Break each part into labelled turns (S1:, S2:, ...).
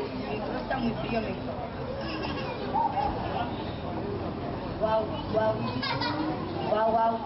S1: mi culo está muy frío, me dijo. Guau, guau, guau, guau.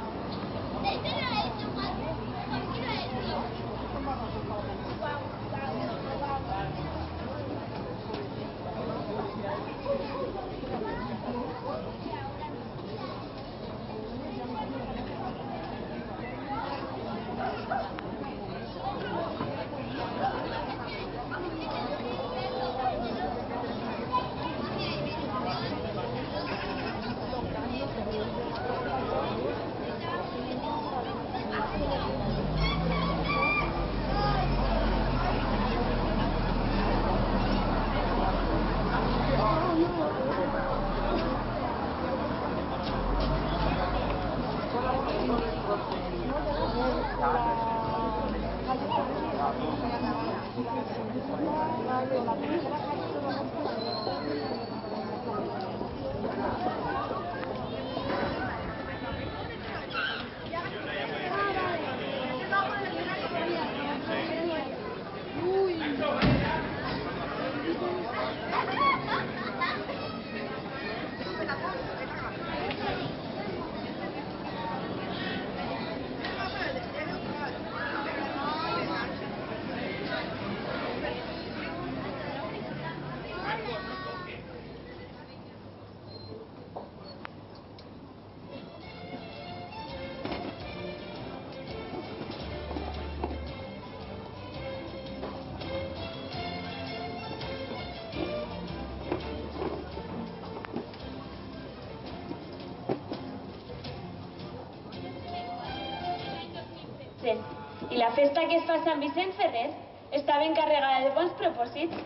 S2: I la festa que es fa a Sant Vicent Ferrer està ben carregada de bons propòsits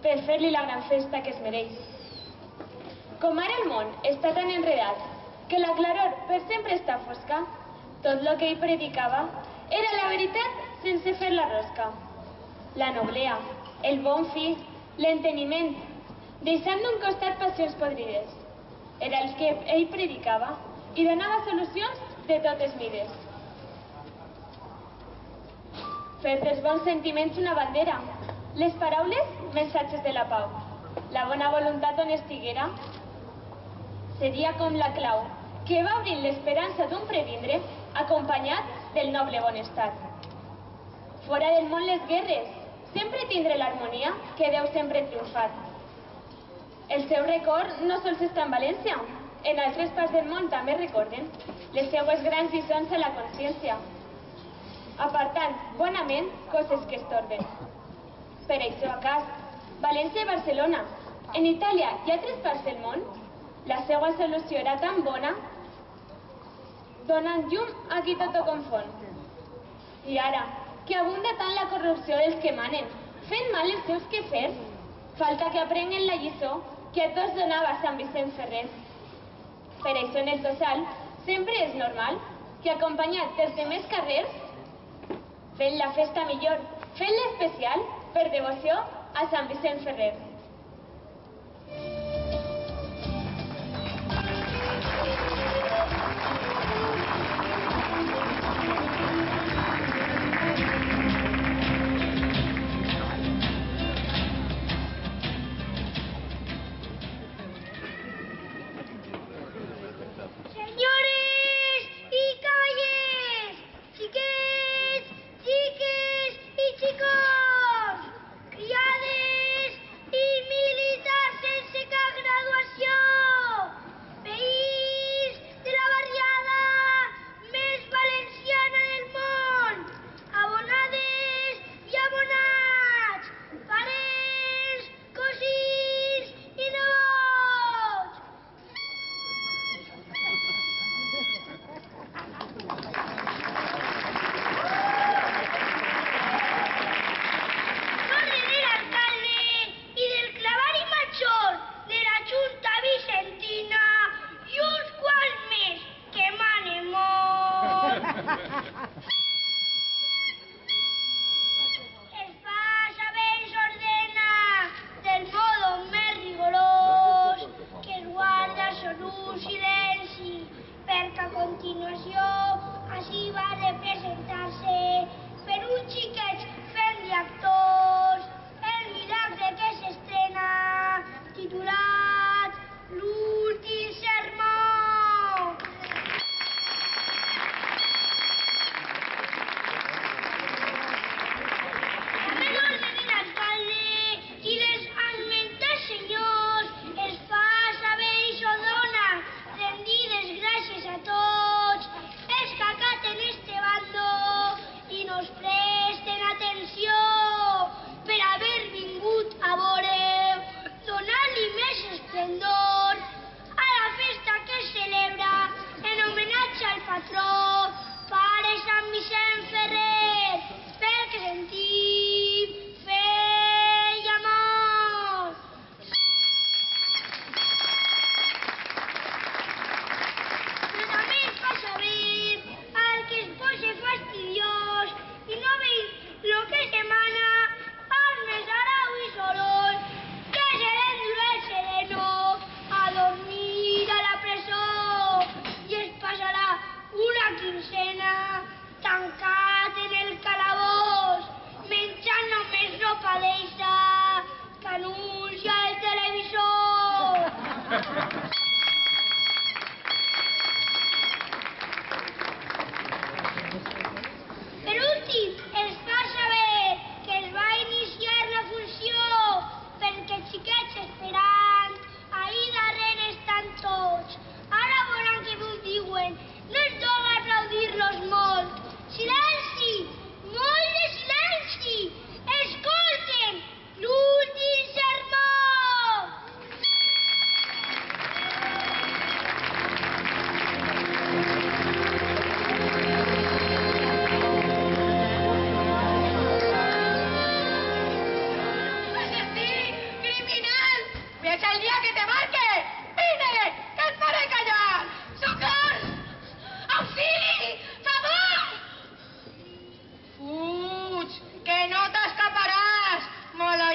S2: per fer-li la gran festa que es mereix. Com ara el món està tan enredat que la claror per sempre està fosca, tot el que ell predicava era la veritat sense fer la rosca. La noblea, el bon fi, l'enteniment, deixant d'un costat passions podrides. Era el que ell predicava i donava solucions de totes mides. Fer dels bons sentiments una bandera, les paraules, missatges de la pau. La bona voluntat on estiguera seria com la clau que va obrir l'esperança d'un previndre acompanyat del noble bonestar. Fora del món les guerres, sempre tindre l'harmonia que deu sempre triomfar. El seu record no sols està en València, en altres parts del món també recorden les seues grans lliçons a la consciència, apartant bonament coses que estorben. Per això, a cas, València i Barcelona, en Itàlia i altres parts del món, la seva solució era tan bona, donant llum a qui tot ho confon. I ara, que abunda tant la corrupció dels que manen, fent mal els seus quefers, falta que aprenguen la lliçó que a tots donava Sant Vicent Ferrer. Per això en el Tossal sempre és normal que acompanyat dels demés carrers fent la festa millor, fent-la especial per devoció a Sant Vicent Ferrer.
S3: Señores y caballeros, chiques, chiques y chicos, criades y militares sense cap.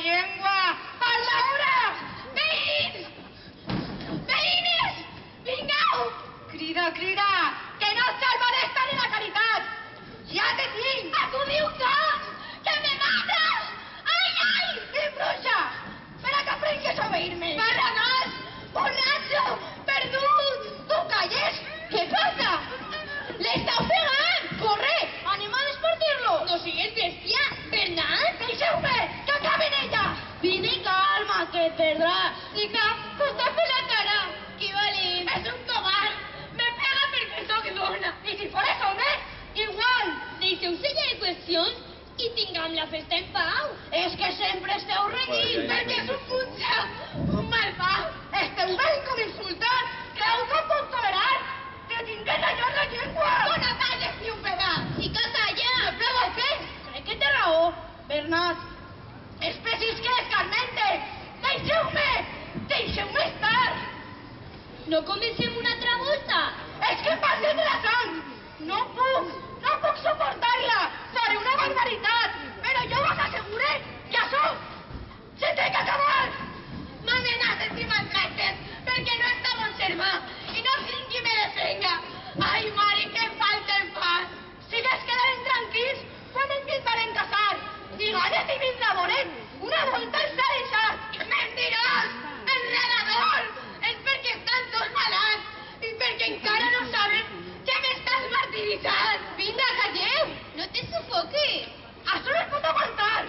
S1: llengua! Parla ara! Veïns! Veïnes! Vingueu! Crida, crida! Que no et salva d'estar en la caritat! Ja te tinc! Acudiu tots! Que me mates! Ai, ai! Embruixa! Per a que aprengues a obeir-me! Barragàs! Borratxo! Perdut! Tu calles! Què passa? L'estàu pegant! Corre! Anem a despertir-lo! No sigues bèstia! Bernat! Deixeu-me! Que acaben ella! Vine i calma, que et perdrà! Xica, costa per la cara! Que valent! És un covard! Me pega perquè sóc dona! I si fores home, igual!
S3: Deixeu-se ja de qüestions i tinguem la festa en pau.
S1: És que sempre esteu renyint, perquè és un punxa, un malvat. Esteu veient com insultar, creu que ho puc tolerar. Que tingués allò en la llengua. Tu no calles ni un pedat.
S3: Xica, calla!
S1: Me provoques? Crec que té raó. Bernat, espècies que escarmente. Deixeu-me! Deixeu-me estar!
S3: No comencem una altra volta?
S1: És que em passen de la sang. No puc suportar-la. Faré una barbaritat. Però jo vos assegure que això se té que acabar. M'amenacen si maltracten perquè no està bon germà i no tinc qui me defenga. Ai, mare, que falta em fas. Si que es quedaran tranquils quan ens intentarem casar. I ganes i vins a voler. Una volta els ha deixat. Mentirós! Enredador! És perquè estan tots malalts i perquè encara no saben que m'estàs martiritzant. Vinga, calleu!
S3: No te sufoques!
S1: Això no es pot aguantar!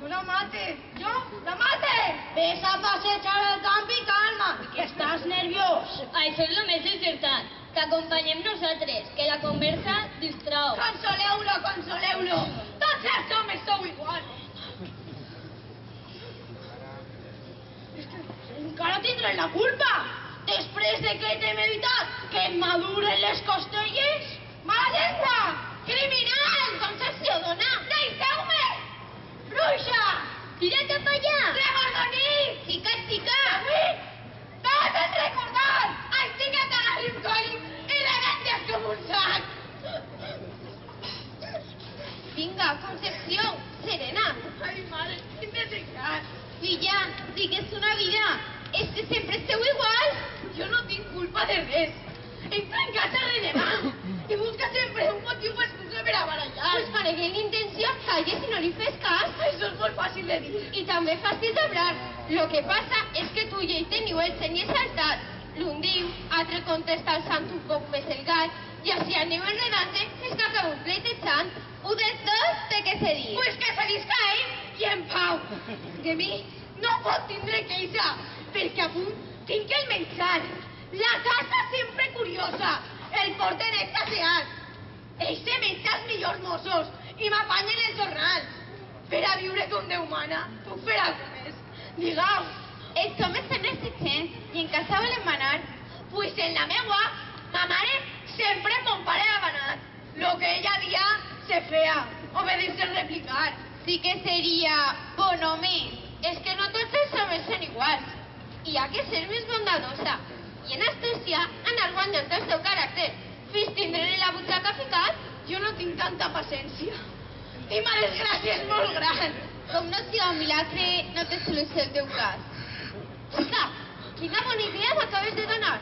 S1: Jo la mate! Jo la mate! Ves a passejar al camp i calma, que estàs nerviós.
S3: Això és el més encertat. T'acompanyem nosaltres, que la conversa distrau.
S1: Consoleu-lo, consoleu-lo! Tots els homes sou iguals! Encara tindré la culpa! Després de que t'hem evitat que em maduren les costelles? Mala llengua! Criminal! Concepció, dona! Deixeu-me! Bruixa!
S3: Tira cap allà!
S1: Rebordoní!
S3: Xica, xica!
S1: Avui t'has de recordar! Així que t'agarri un coll i rebentes com un sac!
S3: Vinga, Concepció, serena.
S1: Ai, mare, quin desencat!
S3: Filla, digues una vida. És que sempre esteu iguals.
S1: Jo no tinc culpa de res. Entra en casa renegant i busca sempre un motiu o excusa per a barallar.
S3: Pues paregué l'intenció, calles i no li fes cas.
S1: Això és molt fàcil de dir.
S3: I també fàcil d'hablar. Lo que passa és que tu i ell teniu el seny exaltat. L'un diu, altre contesta alçant un poc més el gat, i així aneu enredant-se fins que acabeu pleitejant. Un dels dos té que cedir.
S1: Pues que se disca ell i en pau. De mi no pot tindre queixa, perquè a punt tinc el menjar. La casa sempre curiosa, el porten exagerat. Ells se menja els millors mossos i m'apanyen el jornal. Per a viure com Déu mana, puc fer alguna més. Digueu.
S3: Els homes són exigents i en casa volen manar.
S1: Pues en la meua, ma mare sempre mon pare ha manat. Lo que ella dia se feia, obedir-se replicar.
S3: Sí que seria bon home. És que no tots els homes són iguals. I ha que ser més bondadosa. I en astúcia anar guanyant el seu caràcter. Fins tindre la butxaca ficat.
S1: Jo no tinc tanta paciència. Tinc una desgràcia molt gran.
S3: Com no sigui un milagre, no té solució el teu cas. Xica, quina bona idea m'acabes de donar.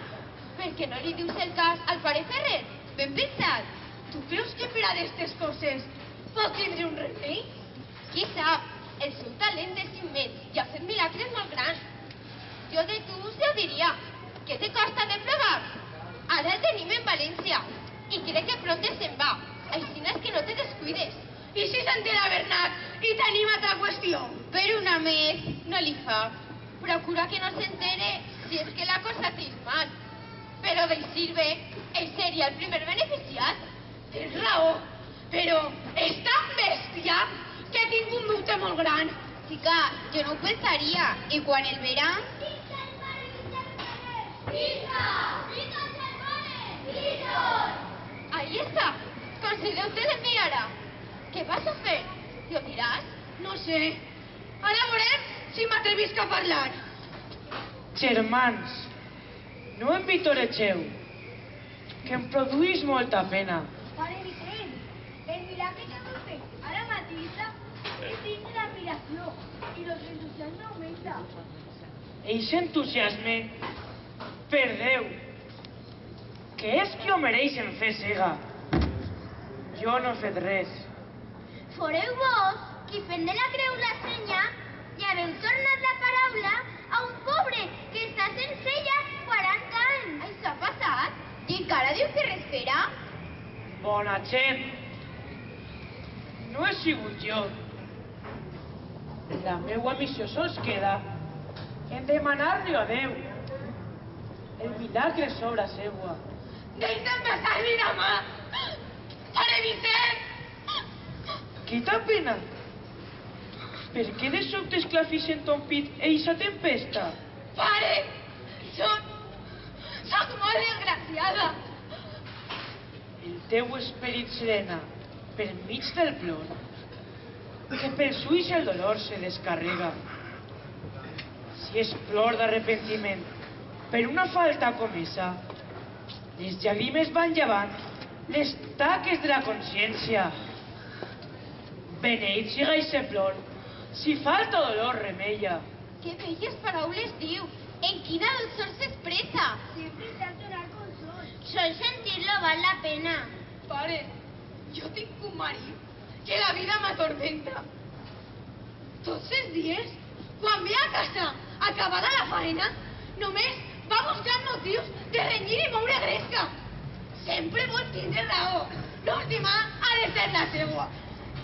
S3: Per què no li dius el cas al pare Ferrer? Ben pensat.
S1: Tu creus que per a d'estes coses pot tindre un remei?
S3: Qui sap, el seu talent és immens i ha fet milagres molt grans. Jo de tu ja diria, què te costa de provar? Ara el tenim en València i crec que pront se'n va. Així no és que no te descuides.
S1: I si s'entera Bernat i tenim altra qüestió?
S3: Per una més no li fa. Procura que no s'entere si és que la cosa t'és mal. Però d'ell sirve, ell seria el primer beneficiat.
S1: Tens raó, però és tan bèstia que tinc un dubte molt gran.
S3: Xica, jo no ho pensaria. I quan el verà... Ahí està. Consideu-te d'enviar-a. Què vas a fer? Ho diràs?
S1: No sé. Ara veurem si m'atrevisc a parlar.
S4: Germans, no em vitoregeu, que em produís molta pena.
S5: Pare Vicent, el milagre que heu fet ara mateix és dins de l'admiració i los
S4: Eixe entusiasme, per Déu, que és qui ho mereix en fer sega. Jo no he fet res.
S3: Foreu vos qui fent de la creu la senya i haveu tornat la paraula a un pobre que està sense ella 40 anys. Això ha passat? I encara diu que respira?
S4: Bona gent, no he sigut jo. La meua missió sols queda en demanar-li a Déu el milagre sobre seua.
S1: Deixa'm passar-li la mà! Pare Vicent!
S4: Què t'ha pena? Per què de sobte esclafix en ton pit eixa tempesta?
S1: Pare! Soc molt desgraciada!
S4: El teu esperit serena per mig del plor, que pels ulls el dolor se descarrega. Si és plor d'arrepentiment per una falta comesa, les llàgrimes van llevant les taques de la consciència. Beneït siga eixe plor, si falta dolor remeia.
S3: Que belles paraules diu! En quina dolçor s'expressa!
S1: Sempre t'ha donat consol.
S3: Sol sentir-lo val la pena.
S1: Pare, jo tinc un marit que la vida m'atormenta. Tots els dies, quan ve a casa acabada la faena, només va buscant motius de renyir i moure gresca. Sempre vol tindre raó. L'última ha de ser la seua.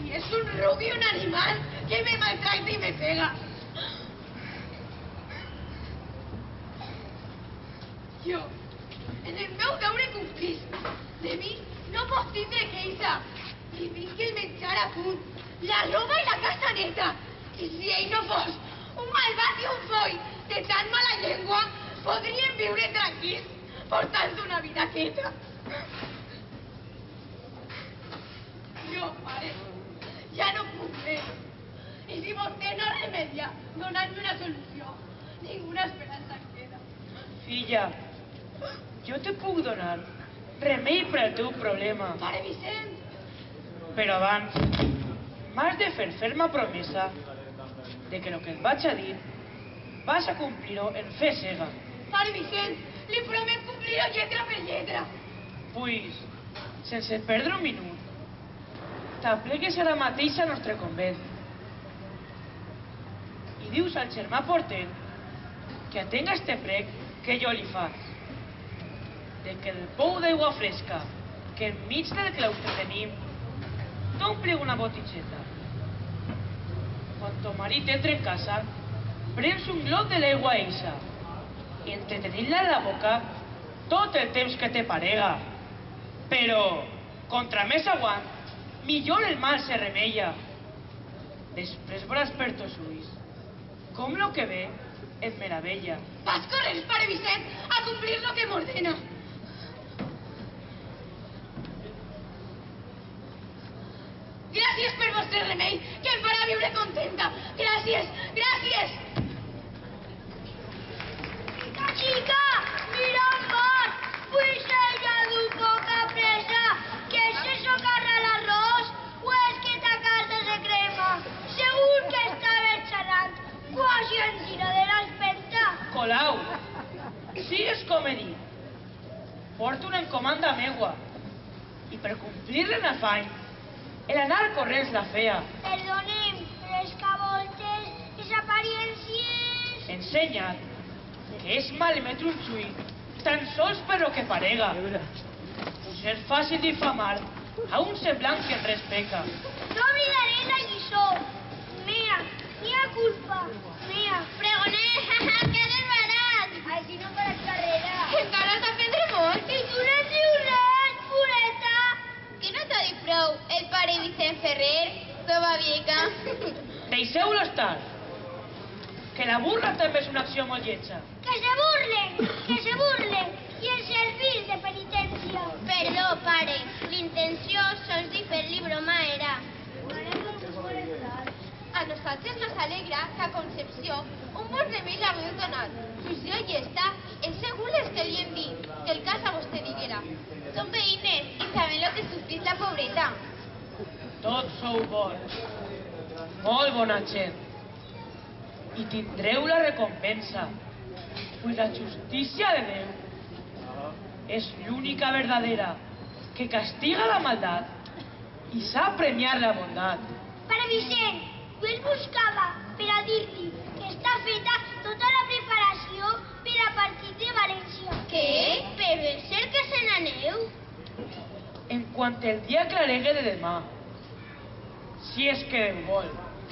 S1: I és un ruc i un animal que me maltracta i me pega. Jo, en el meu deure complís, de mi no pot tindre queixa. Li vinc el menjar a punt, la roba i la casa neta. I si ell no fos un malvat i un foll de tan mala llengua, podríem viure tranquils, portant una vida quieta. Jo, pare, ja no puc més. I si vostè no remedia donant-me una solució, ninguna esperança queda.
S4: Filla, jo te puc donar remei per al teu problema.
S1: Pare Vicent!
S4: Però abans, m'has de fer ferma promesa de que el que et vaig a dir vas a complir-ho en fe cega.
S1: Pare Vicent, li promet complir-ho lletra per lletra.
S4: Pues, sense perdre un minut, t'aplegues ara mateix al nostre convent i dius al germà porter que atenga este prec que jo li faig, de que el pou d'aigua fresca que enmig del claustre tenim t'ompli una botigueta. Quan ton marit entra en casa, prens un glop de l'aigua eixa i entretenint-la en la boca tot el temps que te parega. Però, contra més aguant, millor el mal se remeia. Després veuràs per tos ulls com lo que ve et meravella.
S1: Vas correr, pare Vicent, a complir lo que m'ordena. Gràcies per vostre remei, que em farà viure contenta. Gràcies, gràcies.
S3: Chica, mira el mar! Pues ella du poca presa, que se socarra l'arròs o és que ta casa se crema. Segur que estava xerrant, quasi en tira de l'espenta.
S4: Colau, sigues com he dit. Porto una encomanda meua i per complir-la en afany, el anar corrents la fea.
S3: Perdonem, però és que a voltes les apariències...
S4: Ensenya't que és malmetre un xuí tan sols per lo que parega. Us és fàcil difamar a un semblant que en res peca.
S3: No oblidaré la lliçó. Mea, mia culpa. Mea. Pregoner, que ha desbarat. Així no faràs carrera. Encara t'aprendre molt. I tu no dius res, pureta. Que no t'ha dit prou el pare Vicent Ferrer, tova vieja?
S4: Deixeu-lo estar, que la burla també és una acció molt lletja.
S3: Que se burlen, i els servils de penitència. Perdó, pare, l'intenció sols de fer-li broma era. A nosaltres nos alegra que a Concepció un bon remei l'hagueu donat. Pues jo hi està, és segur les que li hem dit, que el cas a vostè diguera. Són veïnes i saben lo que sofrís la pobreta.
S4: Tots sou bons, molt bona gent. i tindreu la recompensa, pues la justícia de Déu és l'única verdadera que castiga la maldat i sap premiar la bondat.
S5: Pare Vicent, jo el buscava per a dir-li que està feta tota la preparació per a partit de València.
S3: Què? Però és cert que se n'aneu?
S4: En quant el dia claregue de demà, si és que Déu vol.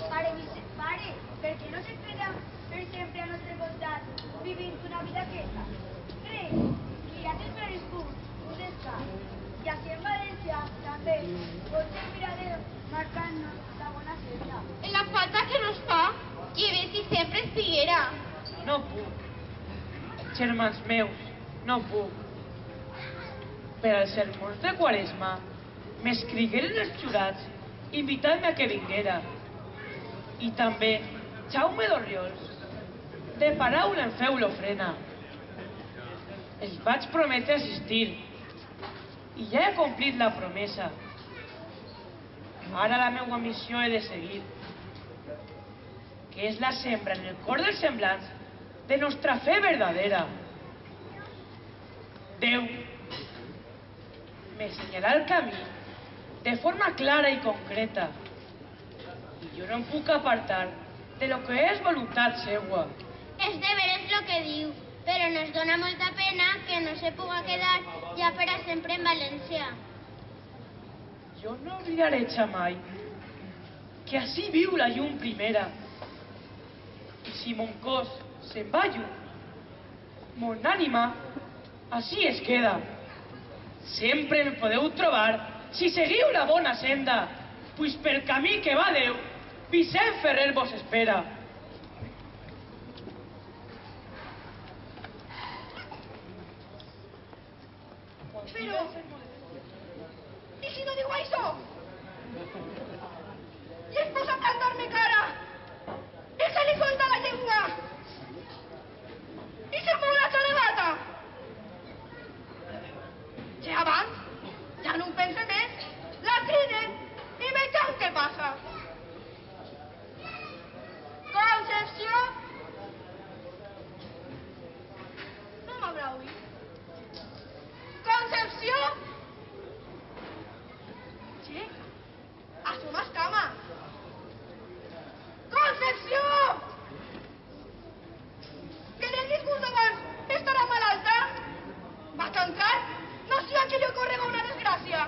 S5: Pare Vicent, pare, per què no se queda per sempre a nostre costat vivint una vida quieta? Crec que ja t'has merescut un descans i aquí en València també pot servir a Déu marcant-nos la bona senda.
S3: En la falta que nos fa, que bé si sempre estiguera.
S4: No puc. Germans meus, no puc. Per als sermons de Quaresma m'escrigueren els jurats invitant-me a que vinguera. I també Jaume d'Orriols, de paraula em feu l'ofrena. Els vaig prometre assistir i ja he complit la promesa. Ara la meva missió he de seguir, que és la sembra en el cor dels semblants de nostra fe verdadera. Déu me senyalà el camí de forma clara i concreta i jo no em puc apartar de lo que és voluntat seua.
S3: És de veres lo que diu, però nos dona molta pena que no se puga quedar ja per a sempre en València.
S4: Jo no oblidaré jamai que ací viu la llum primera. I si mon cos se'n va lluny, mon ànima ací es queda. Sempre em podeu trobar si seguiu la bona senda, pues pel camí que va Déu, Vicent Ferrer vos espera.
S1: Però... I si no diu això? I es posa a plantar-me cara? I se li solta la llengua? I se mou la xalegata? Ja abans, ja no ho pense més, la criden i vegem què passa. Concepció? No m'haurà oït. Concepció? Che, assuma escama. Concepció! Que en el discurs d'abans estarà malalta? Vaig a entrar? No siga que li ocorrega una desgràcia.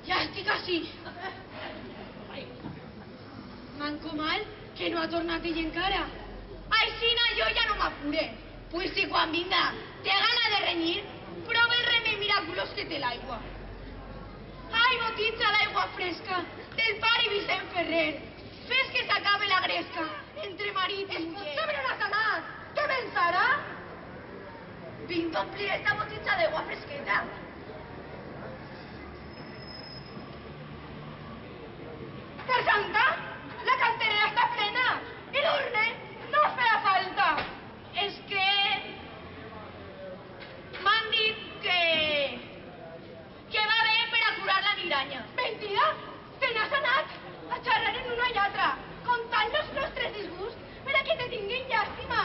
S1: Ja estic ací. Manco mal que no ha tornat ell encara. Aixina jo ja no m'apure. Pues si quan vinga té gana de renyir, prova el remei miraculós que té l'aigua. Ai, botitza d'aigua fresca del pare Vicent Ferrer. Fes que s'acabe la gresca entre marit i muller. Sobre una sanat, què pensarà? Vinc d'omplir esta botitza d'aigua fresqueta. Per santa, la canterera està plena i l'urne no farà falta. És que m'han dit que va bé per a curar la migranya. Mentida! Te n'has anat a xerrar en una i altra, contant els nostres disgusts per a que te tinguin llàstima,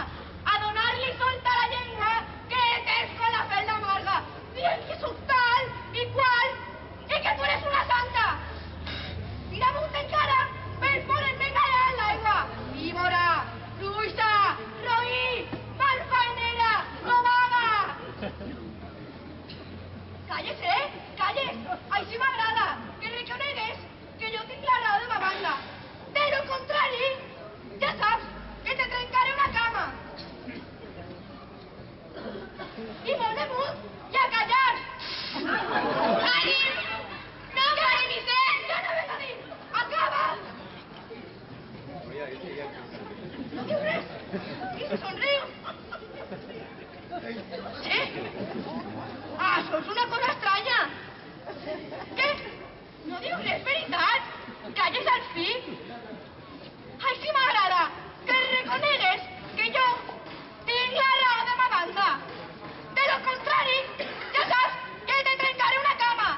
S1: a donar-li solta a la llengua que tens con la fel d'amarga, dient que sóc tal i qual i que tu eres una santa. Mira amunt encara per poder-me callar en l'aigua. Víbora, fluixa, roí, malfaenera, robaga. Calles, calles. Així m'agrada que reconegues que jo tinc la raó de ma banda. De lo contrari, ja saps que te trencaré una cama. I molt amunt i a callar. Callis! No, pare Vicent! Ja no ves a dir! Acaba! No diu res. I se somriu. Sí? Això és una cosa estranya. Què? No diu res, veritat? Calles al fi? Ai, sí m'agrada que reconegues que jo tinc la raó de ma banda. De lo contrari, ja saps que te trencaré una cama.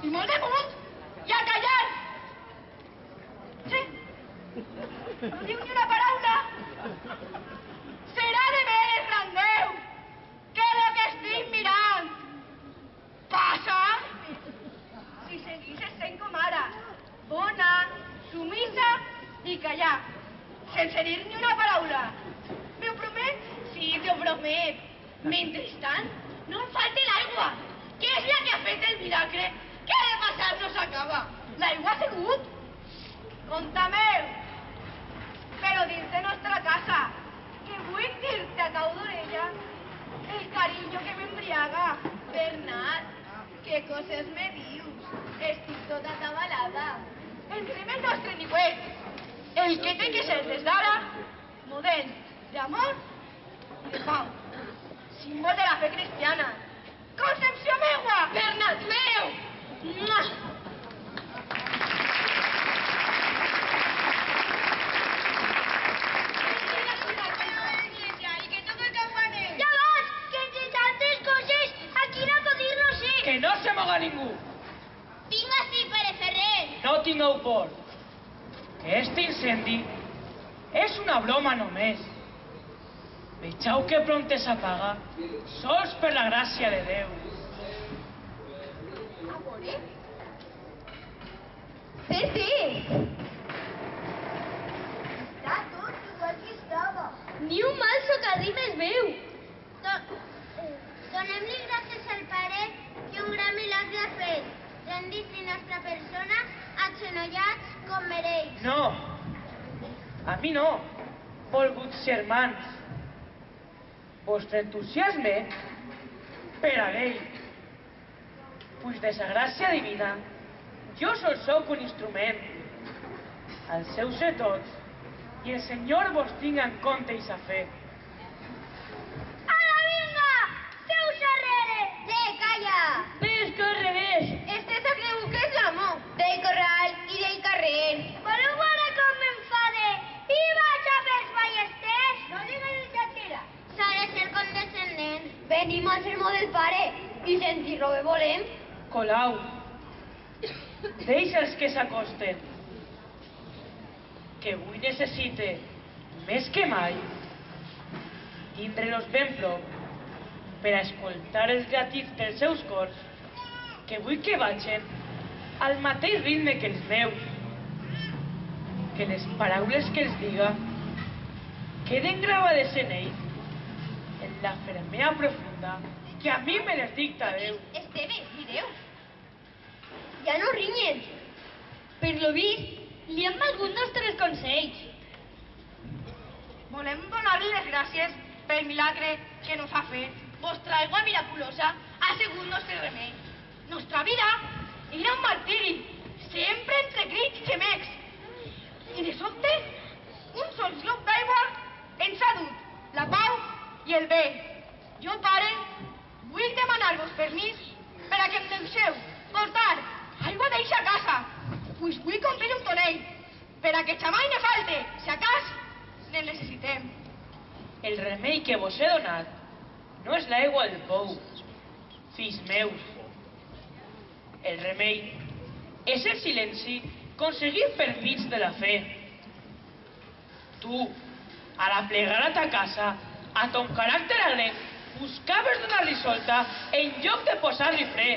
S1: I molt amunt i a callar. No diu ni una paraula. Serà de veres, gran Déu, que lo que estic mirant passa. Si seguisses sent com ara, bona, sumisa i callar, sense dir ni una paraula. Me ho promet? Sí, te ho promet. Mentrestant, no em falte l'aigua, que és la que ha fet el milagre que ha de passar no s'acaba. L'aigua ha sigut? Conta-meu. Però dins de nostra casa, que vull dir-te a cau d'orella el carinyo que m'embriaga.
S3: Bernat, què coses me dius? Estic tota atabalada.
S1: Entrem el nostre niuet, el que té que ser des d'ara model d'amor i de pau, símbol de la fe cristiana. Concepció meua!
S3: Bernat meu!
S1: Mua!
S5: Ja vas, que entre tantes coses aquí no pot dir no sé.
S4: Que no se moga ningú.
S3: Vinga, sí, Pere Ferrer.
S4: No tingueu por. Que este incendi és una broma només. Veixeu que prompte s'apaga, sols per la gràcia de Déu.
S3: A veure? Sí.
S5: Està tot igual que estava.
S3: Ni un mal socadim es veu.
S5: Donem-li gràcies al Pare que un gran milagre ha fet. Rendint-li nostra persona agenollats com mereix.
S4: No, a mi no, volguts germans. Vostre entusiasme per a ell, pues de sa gràcia divina, jo sol soc un instrument. Al seu ser tots, i el Senyor vos tinga en compte i sa fe.
S5: Ala, vinga! Seus arrere!
S3: Té, calla.
S2: Ves que al revés.
S3: Este s'ha cregut que és l'amo del corral i del carrer.
S5: Voleu veure com m'enfade? I vaig a pels ballesters! No digues lletera.
S3: S'ha de ser condescendent.
S5: Venim al sermó del Pare i sentir-lo bé volem.
S4: Colau, deixa'ls que s'acosten, que avui necessite, més que mai, tindre-los ben prop per a escoltar els llatits dels seus cors, que vull que vagin al mateix ritme que els meus, que les paraules que els diga queden gravades en ells, en la fermea profunda que a mi me les dicta Déu.
S3: Esteve, mireu.
S5: Ja no rinyen.
S2: Per lo vist, li han valgut nostres consells.
S1: Volem donar-li les gràcies pel milagre que nos ha fet. Vostra aigua miraculosa ha sigut nostre remei. Nostra vida era un martiri, sempre entre crits i gemecs. I de sobte, un sol glop d'aigua ens ha dut la pau i el bé. Jo, pare, vull demanar-vos permís per a que em deixeu portar aigua d'eixa casa, pues vull complir un tonell, per a que jamai ne falte, si a cas ne necessitem.
S4: El remei que vos he donat no és l'aigua del pou, fills meus. El remei és el silenci aconseguit per mig de la fe. Tu, a la plegar a ta casa, a ton caràcter agrec, buscaves donar-li solta en lloc de posar-li fre.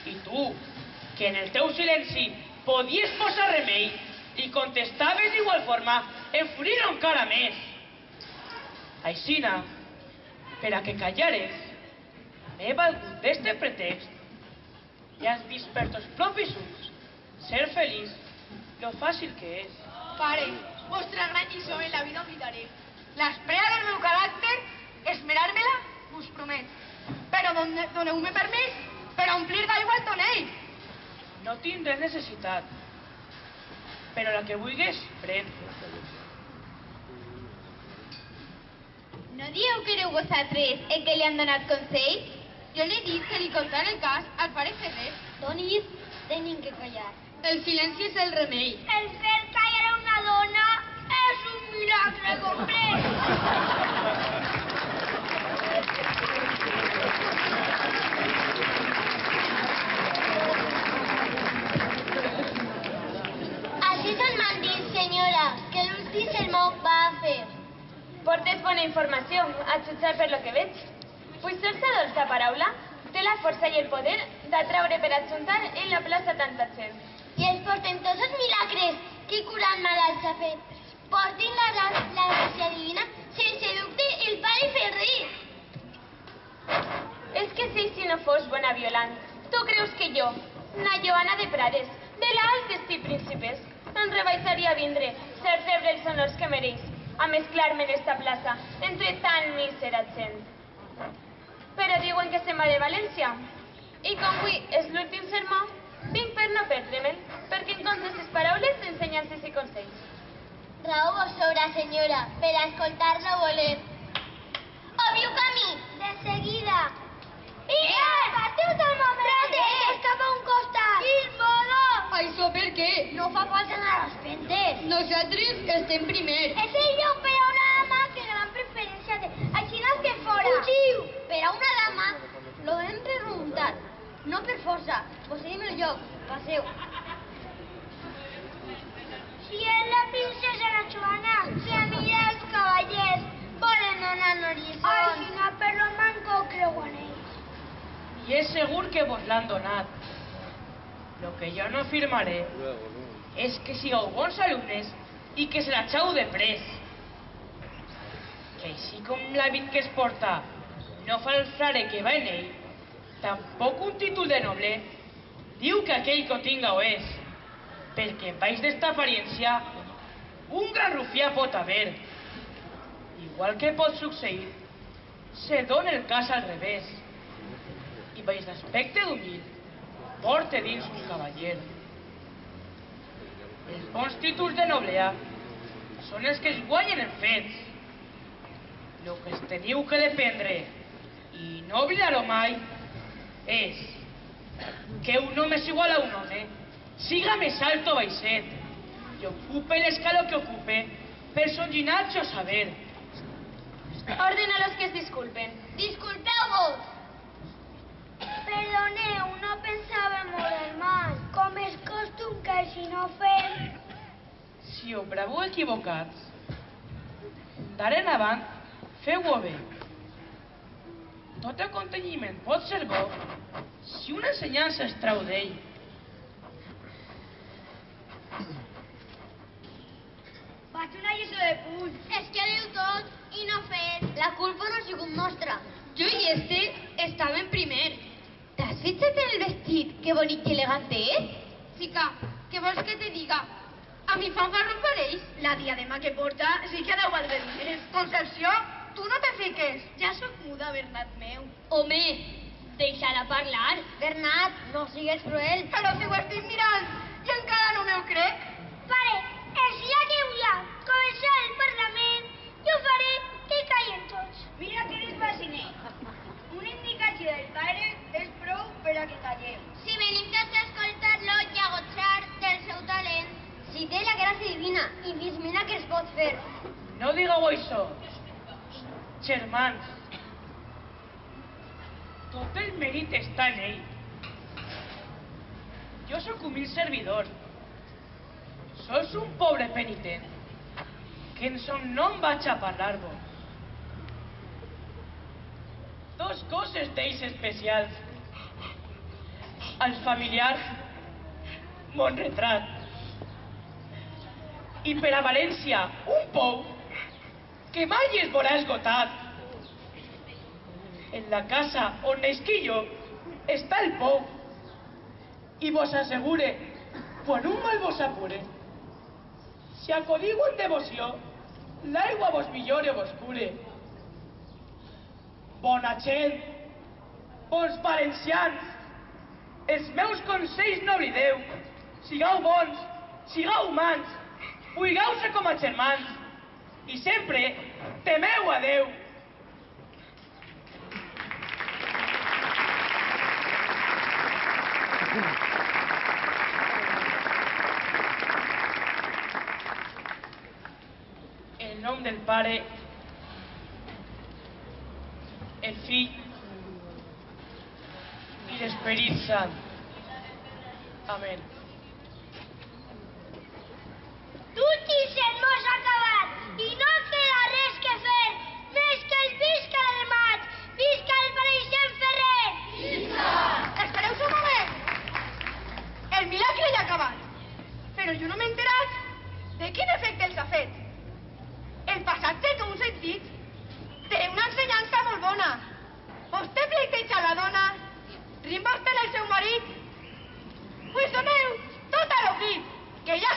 S4: I tu, que en el teu silenci podies posar remei, li contestaves d'igual forma, enfurir-lo encara més. Aixina, per a que callares, m'he valgut d'este pretext i has vist per tos propis ulls ser feliç lo fàcil que és.
S1: Pare, vostra gran lliçó en la vida oblidaré. L'espera del meu caràcter, esmerar-me-la, us promet. Però doneu-me permís per a omplir d'aigua el tonell.
S4: No tindré necessitat, però la que vulguis, pren.
S3: No dieu que éreu vosaltres el que li han donat consell? Jo li he dit que li contant el cas al pare Ferrer.
S5: Donis, tenim que callar.
S3: El silenci és el remei.
S5: El fer callar a una dona és un milagre complet.
S3: Així són mandins, senyora, que l'últim Quin sermó va a fer?
S2: Portes bona informació, a jutjar per lo que veig. Pues sols adolça paraula té la força i el poder d'atraure per ajuntar en la plaça tanta gent.
S3: I els portentosos milagres que curan malalts ha fet. Portin la gràcia divina sense dubte el pare Ferrer.
S2: És que si no fos bona violant, tu creus que jo, na Joana de Prades, de l'alt destí príncipes, em rebaixaria a vindre, ser rebre els honors que mereix, a mesclar-me en esta plaça, entre tan mísera gent. Però diuen que se'n va de València, i com avui és l'últim sermó, vinc per no perdre'm, perquè en comptes les paraules, ensenyances i consells.
S3: Raó vos sobra, senyora, per a escoltar-lo voler. Obriu camí! De seguida! Vinga! Parteu del moment! Protestes cap a un costat! Quin modo!
S1: Això per què?
S3: No fa pas anar a les pentes.
S1: Nosaltres estem primer.
S3: És el lloc per a una dama que gran preferència té. Així no que fora. Fugiu! Per a una dama lo hem preguntat. No per força. Posseïm el lloc. Passeu. Si és la princesa la Joana, que mira els cavallers, volen donar l'horitzó. Ai, si no, per lo manco creuen ells.
S4: I és segur que vos l'han donat. Lo que jo no afirmaré és que sigueu bons alumnes i que se l'achau de pres. Que així com l'hàbit que es porta no fa el frare que va en ell, tampoc un títol de noble diu que aquell que ho tinga ho és, perquè baix d'esta apariencia un gran rufià pot haver. Igual que pot succeir, se dona el cas al revés, i baix d'aspecte d'humil porta dins un cavaller. Els bons títols de noblea són els que es guanyen en fets. Lo que es teniu que dependre i no oblidar-ho mai és que un home és igual a un home, siga més alt o baixet, i ocupe l'escala que ocupe per son llinatge o saber.
S2: Ordena a los que es disculpen.
S3: Disculpeu-vos! Perdoneu, no pensava molt mal. Com és costum que així no fem.
S4: Si ho breveu equivocats, d'ara en avant, feu-ho bé. Tot aconteixement pot ser bo si una ensenyança es trau d'ell.
S5: Vaig una lliçó de puny.
S3: És que diu tot i no fet. La culpa no ha sigut nostra.
S1: Jo i este estàvem primer.
S3: T'has fixat en el vestit? Que bonic i elegant és?
S1: Xica, què vols que te diga? A mi fanfarrón pareix. La diadema que porta sí que deu valdre diners. Concepció, tu no te fiques. Ja sóc muda, Bernat meu.
S3: Home, deixa-la parlar. Bernat, no sigues cruel.
S1: Però si ho estic mirant i encara no m'ho crec.
S3: Pare, el dia que vull començar el Parlament, jo faré que callen tots.
S5: Mira que eres fasciner. Una indicació del pare és prou per a que calleu.
S3: Si venim tots a escoltar-lo i a gotxar del seu talent, si té la gràcia divina i mira què es pot fer.
S4: No digueu això, germans. Tot el mèrit està en ell. Jo sóc humil servidor. Sols un pobre penitent, que en son nom vaig a parlar-vos. Dos coses d'ells especials. Al familiar, mon retrat. I per a València, un pou que mai es veurà esgotat. En la casa on neisqui jo està el pou. I vos assegure, quan un mal vos apure, si acodiu en devoció, l'aigua vos millore o vos cure. Bona gent, bons valencians, els meus consells no oblideu. Sigueu bons, sigueu humans, vulgueu-se com a germans i sempre temeu a Déu. En nom del Pare, el Fill i l'Esperit Sant. Amén.
S3: L'últim sermó s'ha acabat.
S1: jo no m'he enterat de quin efecte els ha fet. El passatge que heu sentit té una ensenyança molt bona. Vostè pleiteja la dona, rimbosten el seu marit, pues doneu tot a l'oblit, que ja